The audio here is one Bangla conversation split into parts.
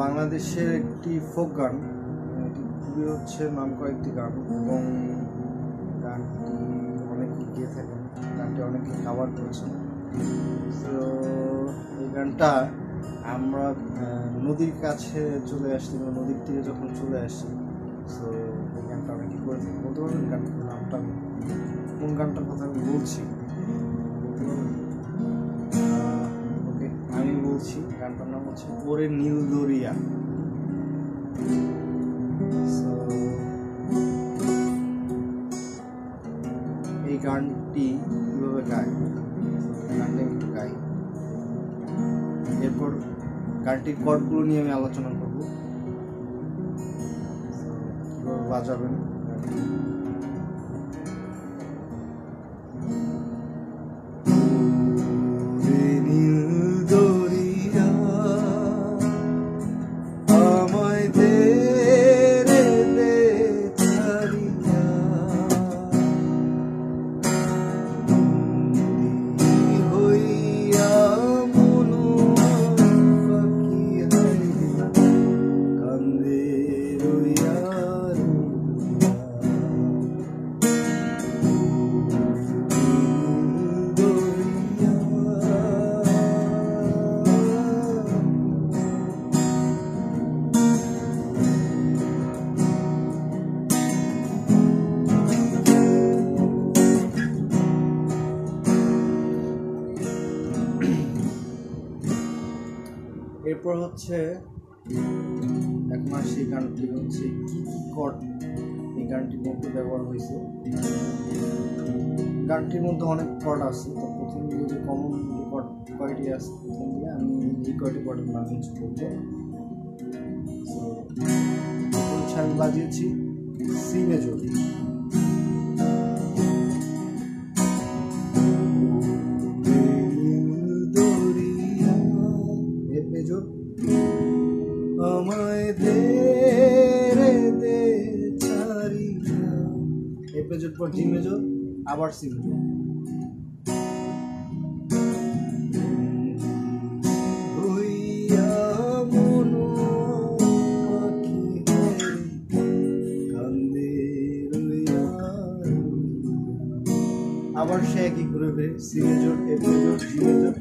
বাংলাদেশের একটি ফোক গান, এটি খুবই হচ্ছে নামকরা একটি গান এবং গানটি অনেকে গিয়ে থাকেন, গানটি অনেকে কাভার করেছেন। তো এই গানটা আমরা নদীর কাছে চলে আসছি, নদীর তীরে যখন চলে আসছি, তো এই গানটা অনেকে করে থাকি। বলতে পারবেন গানটার নামটা কোন গানটার কথা আমি বলছি? ওকে, আমি বলছি গানটার নাম হচ্ছে ওরে নীল দরিয়া। এই গানটি কীভাবে গাই, গানটা একটু গাই, এরপর গানটির কর্ডগুলো নিয়ে আমি আলোচনা করব, কীভাবে বাজাবেন। এরপর হচ্ছে একমাস এই গানটি হচ্ছে কি কি কর্ড এই গানটির মধ্যে ব্যবহার হয়েছে। গানটির মধ্যে অনেক কর্ড আছে, তো প্রথম দিকে যে কমন যে কর্ড কয়টি আছে, প্রথম দিকে আমি এই কয়টি কর্ডের নাম ইউজ করবো। আমি বাজিয়েছি সি মেজর, মেজর, আমায় দে রে দে ছাড়িয়া, এ মেজর পর জি মেজর, আবার সি মেজর, আবার সে একই ঘুরে ফিরে C major, A major, G major.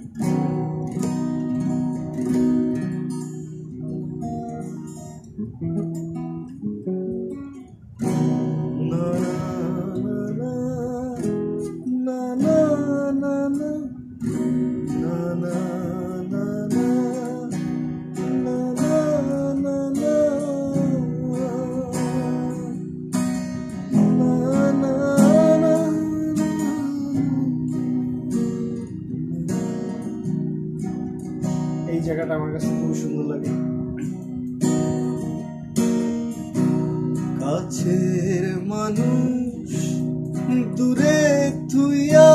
এই জায়গাটা আমার কাছে খুব সুন্দর লাগে। কাছের মানুষ দূরে থুইয়া